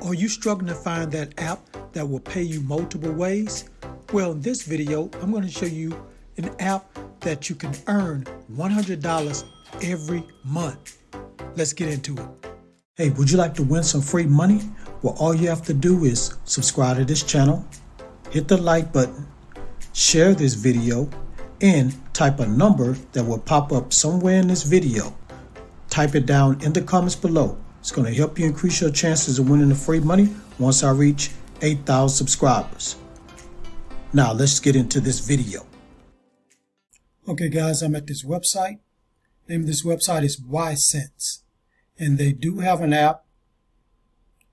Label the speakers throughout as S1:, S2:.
S1: Are you struggling to find that app that will pay you multiple ways? Well, in this video, I'm going to show you an app that you can earn $100 every month. Let's get into it. Hey, would you like to win some free money? Well, all you have to do is subscribe to this channel, hit the like button, share this video, and type a number that will pop up somewhere in this video. Type it down in the comments below. It's going to help you increase your chances of winning the free money once I reach 8,000 subscribers. Now let's get into this video. Okay guys, I'm at this website. The name of this website is YCents. And they do have an app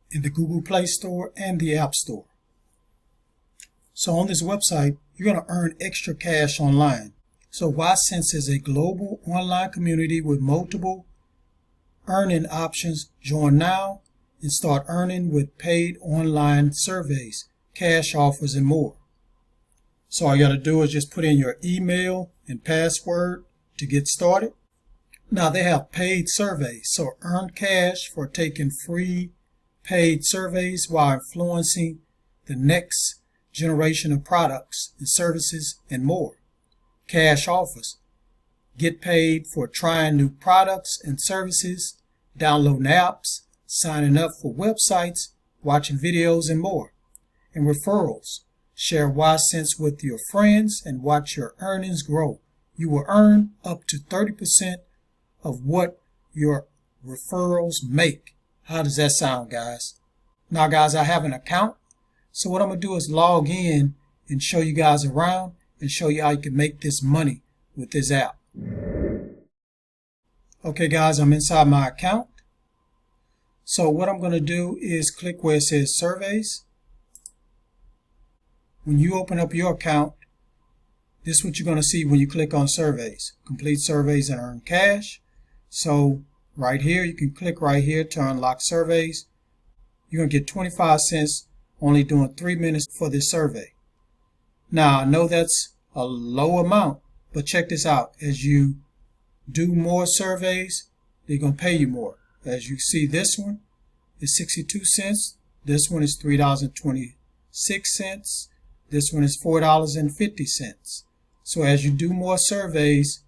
S1: in the Google Play Store and the App Store. So on this website, you're going to earn extra cash online. So YCents is a global online community with multiple earning options. Join now and start earning with paid online surveys, cash offers, and more. So all you got to do is just put in your email and password to get started. Now they have paid surveys, so earn cash for taking free paid surveys while influencing the next generation of products and services and more. Cash offers. Get paid for trying new products and services, downloading apps, signing up for websites, watching videos, and more. And referrals. Share YCents with your friends and watch your earnings grow. You will earn up to 30% of what your referrals make. How does that sound, guys? Now, guys, I have an account. So what I'm going to do is log in and show you guys around and show you how you can make this money with this app. Okay guys, I'm inside my account. So what I'm going to do is click where it says surveys. When you open up your account, this is what you're going to see when you click on surveys. Complete surveys and earn cash. So right here, you can click right here to unlock surveys. You're going to get 25 cents only doing 3 minutes for this survey. Now I know that's a low amount, but check this out. As you do more surveys, they're going to pay you more. As you see, this one is 62 cents. This one is $3.26. This one is $4.50. So as you do more surveys,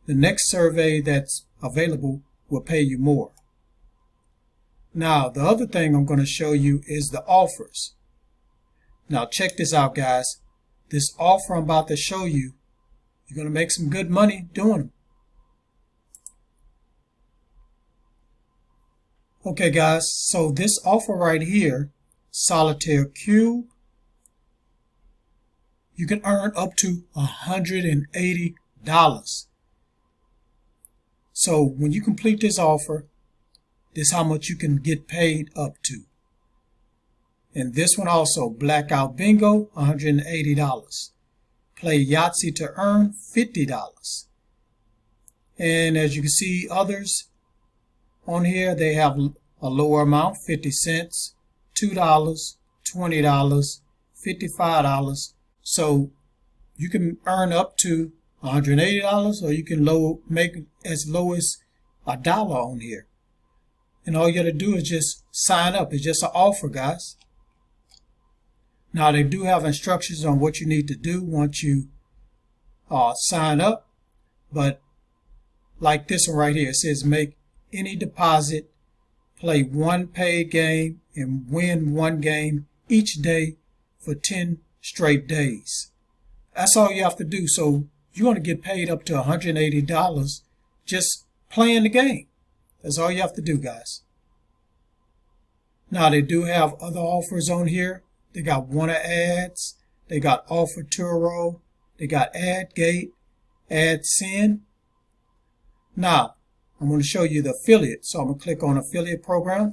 S1: the next survey that's available will pay you more. Now, the other thing I'm going to show you is the offers. Now, check this out, guys. This offer I'm about to show you, you're going to make some good money doing them. Okay, guys, so this offer right here, Solitaire Cube, you can earn up to $180. So when you complete this offer, this is how much you can get paid up to. And this one also, Blackout Bingo, $180. Play Yahtzee to earn $50. And as you can see, others on here, they have a lower amount, 50 cents, $2, $20, $55. So you can earn up to $180, or you can make as low as $1 on here. And all you got to do is just sign up. It's just an offer, guys. Now, they do have instructions on what you need to do once you sign up. But like this one right here, it says make any deposit, play one paid game, and win one game each day for 10 straight days. That's all you have to do. So you want to get paid up to $180 just playing the game. That's all you have to do, guys. Now, they do have other offers on here. They got Wanna Ads. They got Offer Turo. They got AdGate, AdSend. Now, I'm going to show you the affiliate. So I'm going to click on affiliate program.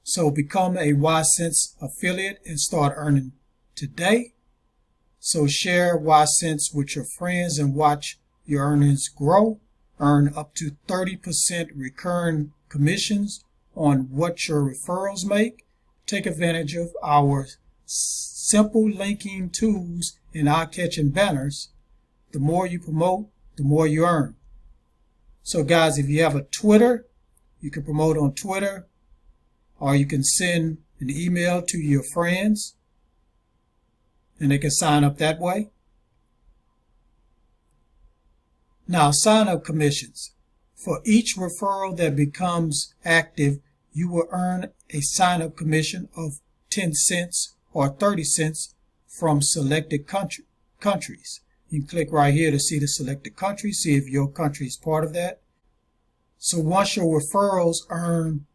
S1: So become a YCents affiliate and start earning today. So share YCents with your friends and watch your earnings grow. Earn up to 30% recurring commissions on what your referrals make. Take advantage of our simple linking tools and eye-catching banners. The more you promote, the more you earn. So guys, if you have a Twitter, You can promote on Twitter, or you can send an email to your friends and they can sign up that way. Now, sign-up commissions. For each referral that becomes active, you will earn a sign-up commission of 10 cents or 30 cents from selected countries. You can click right here to see the selected countries, see if your country is part of that. So once your referrals earn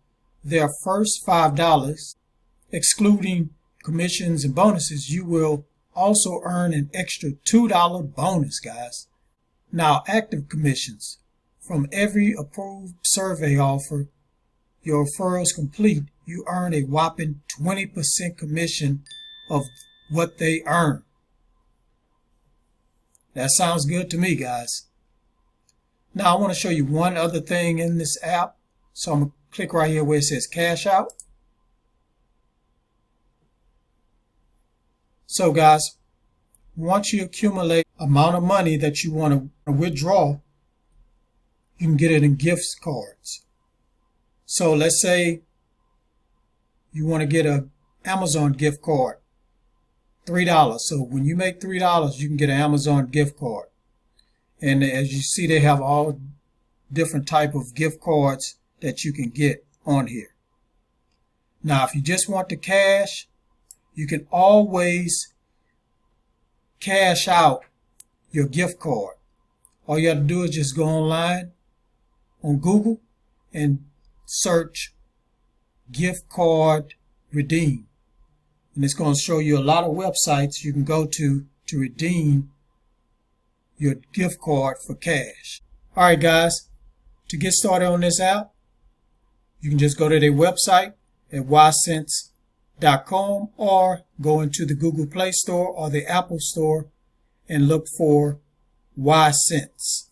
S1: their first $5, excluding commissions and bonuses, you will also earn an extra $2 bonus, guys. Now, active commissions. From every approved survey offer your referrals complete, you earn a whopping 20% commission of what they earn. That sounds good to me, guys. Now, I want to show you one other thing in this app. So I'm going to click right here where it says cash out. So, guys, once you accumulate amount of money that you want to withdraw, you can get it in gift cards. So let's say you want to get an Amazon gift card, $3. So when you make $3, you can get an Amazon gift card. And as you see, they have all different type of gift cards that you can get on here. Now, if you just want the cash, you can always cash out your gift card. All you have to do is just go online on Google and search gift card redeem. And it's going to show you a lot of websites you can go to redeem your gift card for cash. All right, guys, to get started on this app, you can just go to their website at ycents.com or go into the Google Play Store or the Apple Store and look for ycents.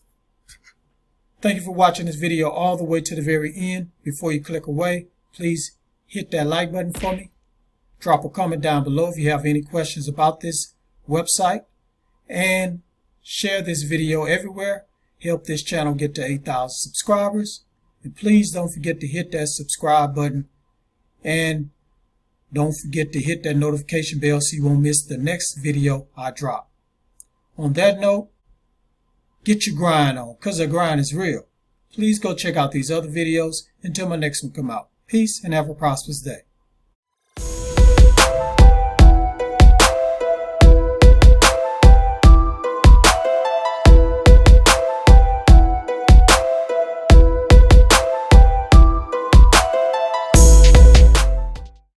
S1: Thank you for watching this video all the way to the very end. Before you click away, please hit that like button for me. Drop a comment down below if you have any questions about this website. And share this video everywhere. Help this channel get to 8,000 subscribers. And please don't forget to hit that subscribe button. And don't forget to hit that notification bell so you won't miss the next video I drop. On that note, get your grind on, because the grind is real. Please go check out these other videos until my next one come out. Peace and have a prosperous day.